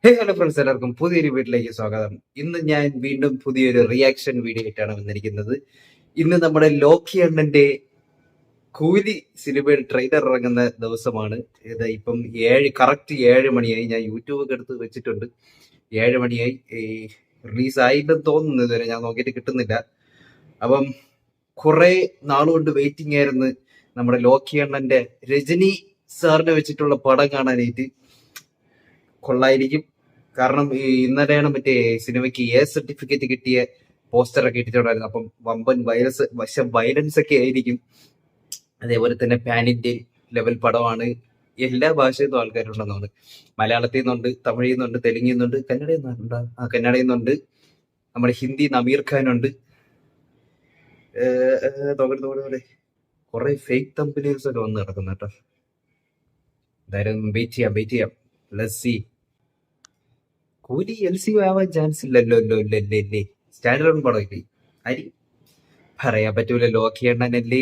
Hello friends, എല്ലാവർക്കും പുതിയൊരു വീട്ടിലേക്ക് സ്വാഗതം. ഇന്ന് ഞാൻ വീണ്ടും പുതിയൊരു റിയാക്ഷൻ വീഡിയോ ആയിട്ടാണ് വന്നിരിക്കുന്നത്. ഇന്ന് നമ്മുടെ ലോക്കി അണ്ണന്റെ കൂലി സിനിമയുടെ ട്രെയിലർ ഇറങ്ങുന്ന ദിവസമാണ്. ഇത് ഇപ്പം കറക്റ്റ് 7 മണിയായി. ഞാൻ യൂട്യൂബ് ഒക്കെ എടുത്ത് വെച്ചിട്ടുണ്ട്. 7 മണിയായി. റിലീസ് ആയില്ലെന്ന് തോന്നുന്നു. ഇതുവരെ ഞാൻ നോക്കിയിട്ട് കിട്ടുന്നില്ല. അപ്പം കുറെ നാളുകൊണ്ട് വെയിറ്റിംഗ് ആയിരുന്നു നമ്മുടെ ലോക്കി അണ്ണന്റെ രജനി സാറിനെ വെച്ചിട്ടുള്ള പടം കാണാനായിട്ട്. കൊള്ളായിരിക്കും. കാരണം ഇന്നലെയാണ് മറ്റേ സിനിമയ്ക്ക് സർട്ടിഫിക്കറ്റ് കിട്ടിയ പോസ്റ്ററൊക്കെ ഇട്ടിട്ടുണ്ടായിരുന്നു. അപ്പം വമ്പൻ വയലൻസ് ഒക്കെ ആയിരിക്കും. അതേപോലെ തന്നെ പാൻ ഇന്ത്യൻ ലെവൽ പടമാണ്. എല്ലാ ഭാഷയിൽ നിന്നും ആൾക്കാരുണ്ടെന്നാണ്. മലയാളത്തിൽ നിന്നുണ്ട്, തമിഴിൽ നിന്നുണ്ട്, തെലുങ്കിൽ നിന്നുണ്ട്, കന്നഡയിൽ നിന്നുണ്ട്. കന്നഡയിൽ നിന്നുണ്ട്, നമ്മുടെ ഹിന്ദി അമീർ ഖാൻ ഉണ്ട്. തോന്നുന്നു കുറെ ഫേക്ക് തമ്പനീൽസ് ഒക്കെ വന്ന് കിടക്കുന്നു കേട്ടോ. എന്തായാലും വെയിറ്റ് ചെയ്യാം. Let's see. കൂലി LC ആവാൻ ചാൻസ് ഇല്ലല്ലോ. സ്റ്റാൻഡേർഡ് പടമില്ലേ, അരി പറയാൻ പറ്റൂല. ലോക്കി എണ്ണനല്ലേ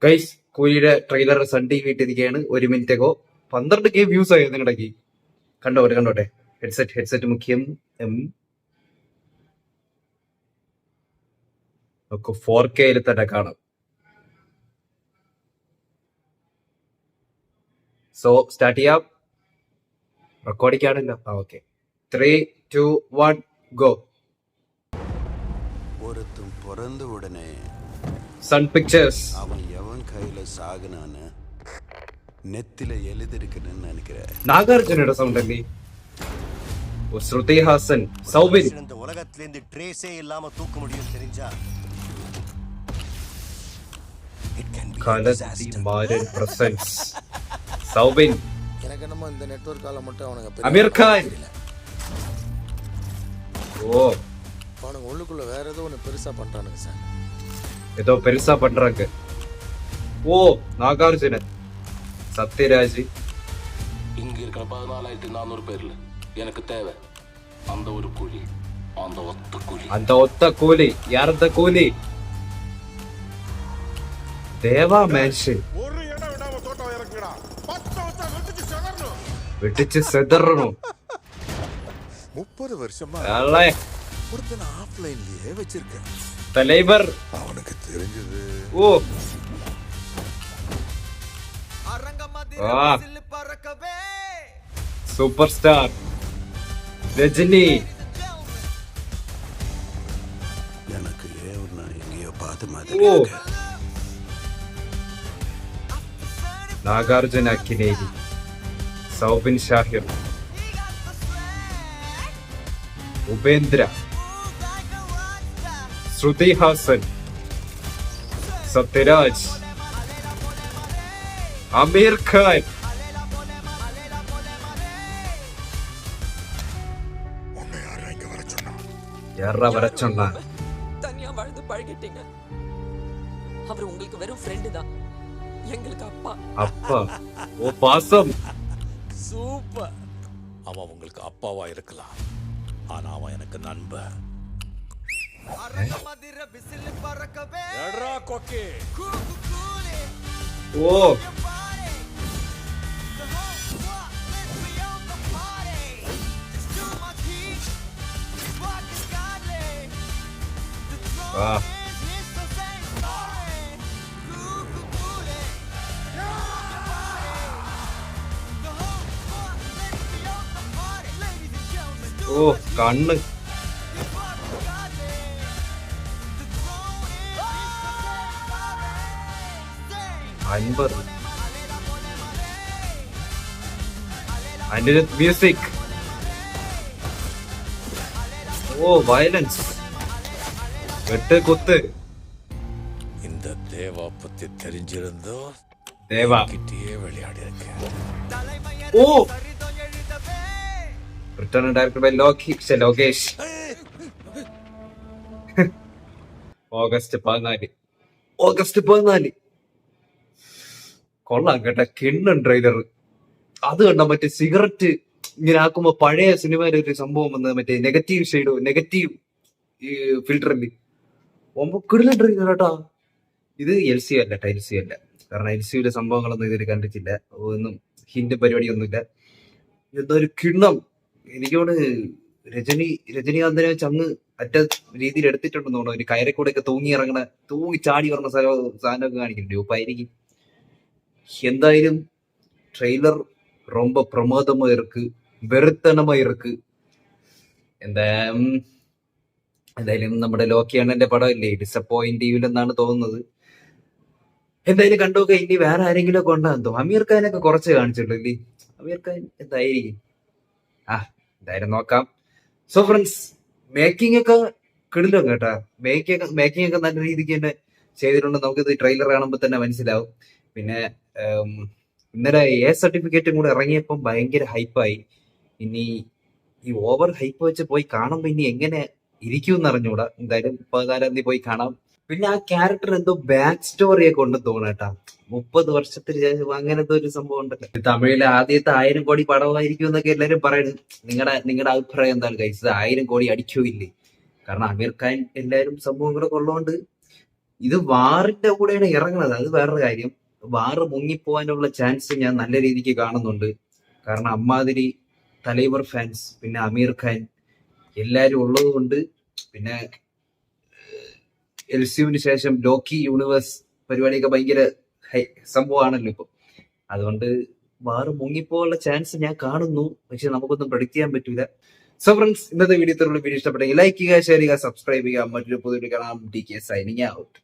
ഗൈസ്. കൂലിയുടെ ട്രെയിലർ സൺ TV ഇട്ടിരിക്കുകയാണ് 1 മിനിറ്റ് അകോ. 12K വ്യൂസ് ആയി അതിനിടയ്ക്ക്. കണ്ടോട്ടെ. ഹെഡ്സെറ്റ് മുഖ്യം. നമുക്ക് 4K തന്നെ കാണാം. സോ സ്റ്റാർട്ട് ചെയ്യാം. റെക്കോർഡിംഗ് ആണല്ലോ. Okay, 3, 2, 1 go. ஒருத்தன் பிறந்த உடனே சன் பிக்சர்ஸ் அவன் எவன் கையில சாகுனான்னு நெத்தில எழுதிருக்குன்னு நினைக்கிறேன். நாகார்ஜுனோட சவுண்ட் அள்ளி. ஸ்ருதி ஹாசன், சௌபின். இந்த உலகத்துல இருந்து ட்ரேஸே இல்லாம தூக்க முடியும் தெரிஞ்சா it can be a disaster. Maran presence. Soubin. எனக்கு என்னமோ இந்த நெட்வொர்க்கால மட்டும் அவனுங்க அமீர் கான். ஓ, அவனுங்க உள்ளுக்குள்ள வேற ஏதோ ஒன்று பெருசா பண்றானுங்க சார். ஏதோ பெருசா பண்றாங்க. ஓ, நாகார்ஜுனன், சத்யராஜ். இங்க இருக்கிற 14,400 பேர்ல எனக்கு தேவை அந்த ஒரு கூலி, அந்த ஒத்த கூலி. யாரந்த கூலி? தேவா மேன்ஷன். ஒரு இடம் விடாம தோட்டம் இறக்குடா. 10 வச்சா வெட்டிச்சு செதறணும். 30 வருஷமா ஒருத்தனை ஆஃப்லைன்லயே வச்சிருக்கேன். தலைவர் அவனுக்கு தெரிஞ்சது. ஓ, சூப்பர் ஸ்டார் ரஜினி. எனக்கு ஏவனா எங்கேயோ பார்த்த ஓ, மாதிரி. നാഗാർജുന അക്കിനേരി, സൗബിൻ ഷാഹിർ, ഉപേന്ദ്ര, ശ്രുതി ഹാസൻ, സത്യരാജ്, അമീർ ഖാൻ. உன்னை யாரா இங்க வர சொன்னா? யாரா வர சொன்னா? தனியா வாழ்ந்து பழகிட்டீங்க. அவர் உங்களுக்கு வெறும் ஃப்ரெண்டு தான், எங்களுக்கு அப்பா. அப்பா. ஓ, பாசம். சூப்பர். அவன் உங்களுக்கு அப்பாவா இருக்கலாம், ஆனா அவன் எனக்கு நண்பன். எட்ரா கொக்கி. ஓ, ആ, ഓ, കണ്ണ്. അൻപത്. അനിരുദ്ധ് മ്യൂസിക്. ഓ, വയലൻസ്, വെട്ട് കുത്ത്. இந்த தேவா பத்தி தெரிஞ்சிருந்தோ தேவா கிட்டே விளையாடி இருக்கேன். ഓ, return director by Lokesh. August 14. കൊള്ളാം കേട്ട. കിണ്ണൻ ട്രെയിലർ. അത് കണ്ട മറ്റേ സിഗരറ്റ് ഇങ്ങനെ ആക്കുമ്പോ പഴയ സിനിമയിലെ ഒരു സംഭവം വന്നത്, മറ്റേ നെഗറ്റീവ് ഫിൽറ്ററിൽ കിടലൻ ട്രെയിലർ കേട്ടാ. ഇത് LC അല്ല. കാരണം LCയുടെ സംഭവങ്ങളൊന്നും ഇതിൽ കണ്ടിട്ടില്ല. ഒന്നും ഹിന്റ് പരിപാടിയൊന്നുമില്ല. എന്തൊരു കിണ്ണം. എനിക്കോട് രജനീകാന്തിനെ ചങ്ങ് അറ്റ രീതിയിൽ എടുത്തിട്ടുണ്ടെന്ന് തോന്നുന്നു. ഒരു കയറക്കൂടെ ഒക്കെ തൂങ്ങി ചാടി പറഞ്ഞ സാധനമൊക്കെ കാണിക്കുന്നുണ്ട്. ഉപ്പായിരിക്കും. എന്തായാലും ട്രെയിലർ ரொம்ப பிரமாதமா இருக்கு, வெறுத்தனமா இருக்கு. എന്തായാലും നമ്മുടെ ലോക്കി അണ്ണന്റെ പടം ഇല്ലേ, ഡിസപ്പോയിന്റീവിലെന്നാണ് തോന്നുന്നത്. എന്തായാലും കണ്ടുനോക്ക. ഇനി വേറെ ആരെങ്കിലും ഒക്കെ ഉണ്ടാകും. അമീർ ഖാനൊക്കെ കുറച്ച് കാണിച്ചിട്ടില്ലേ? അമീർ ഖാൻ എന്തായിരിക്കും? എന്തായാലും നോക്കാം. സോ ഫ്രണ്ട്സ്, മേക്കിംഗ് ഒക്കെ കിടിലോ കേട്ടാ. മേക്കിംഗ് ഒക്കെ നല്ല രീതിക്ക് തന്നെ ചെയ്തിട്ടുണ്ട്. നമുക്കിത് ട്രെയിലർ കാണുമ്പോൾ തന്നെ മനസ്സിലാവും. പിന്നെ ഇന്നലെ എ സർട്ടിഫിക്കറ്റും കൂടെ ഇറങ്ങിയപ്പം ഭയങ്കര ഹൈപ്പായി. ഇനി ഈ ഓവർ ഹൈപ്പ് വെച്ച് പോയി കാണുമ്പോ ഇനി എങ്ങനെ ഇരിക്കും അറിഞ്ഞൂടാ. എന്തായാലും 14-ാം തീയതി പോയി കാണാം. പിന്നെ ആ ക്യാരക്ടർ എന്തോ ബാക്ക് സ്റ്റോറിയൊക്കെ ഉണ്ടെന്ന് തോന്നട്ടാ. 30 വർഷത്തിന് ശേഷം അങ്ങനത്തെ ഒരു സംഭവം ഉണ്ടല്ലോ. തമിഴിലെ ആദ്യത്തെ 1000 കോടി പടമായിരിക്കും എന്നൊക്കെ എല്ലാരും പറയുന്നത്. നിങ്ങളുടെ അഭിപ്രായം എന്താണ് ഗൈസ്? 1000 കോടി അടിക്കോ ഇല്ലേ? കാരണം അമീർ ഖാൻ എല്ലാരും സംഭവങ്ങളൊക്കെ ഉള്ളതുകൊണ്ട് ഇത് വാറിന്റെ കൂടെയാണ് ഇറങ്ങുന്നത്. അത് വേറൊരു കാര്യം. വാറ് മുങ്ങിപ്പോവാനുള്ള ചാൻസ് ഞാൻ നല്ല രീതിക്ക് കാണുന്നുണ്ട്. കാരണം അമ്മാതിരി തലൈവർ ഫാൻസ്, പിന്നെ അമീർ ഖാൻ എല്ലാരും ഉള്ളത് കൊണ്ട്, പിന്നെ എൽസിയുവിന് ശേഷം ലോക്കി യൂണിവേഴ്സ് പരിപാടിയൊക്കെ ഭയങ്കര സംഭവമാണല്ലോ ഇപ്പൊ. അതുകൊണ്ട് വാറ് മുങ്ങിപ്പോവാനുള്ള ചാൻസ് ഞാൻ കാണുന്നു. പക്ഷെ നമുക്കൊന്നും പ്രഡിക്റ്റ് ചെയ്യാൻ പറ്റൂല. സോ ഫ്രണ്ട്സ്, ഇന്നത്തെ വീഡിയോ വീഡിയോ ഇഷ്ടപ്പെട്ടെങ്കിൽ ലൈക്ക് ചെയ്യുക, ഷെയർ ചെയ്യുക, സബ്സ്ക്രൈബ് ചെയ്യുക. മറ്റൊരു പുതിയ കാണാം. DK signing out.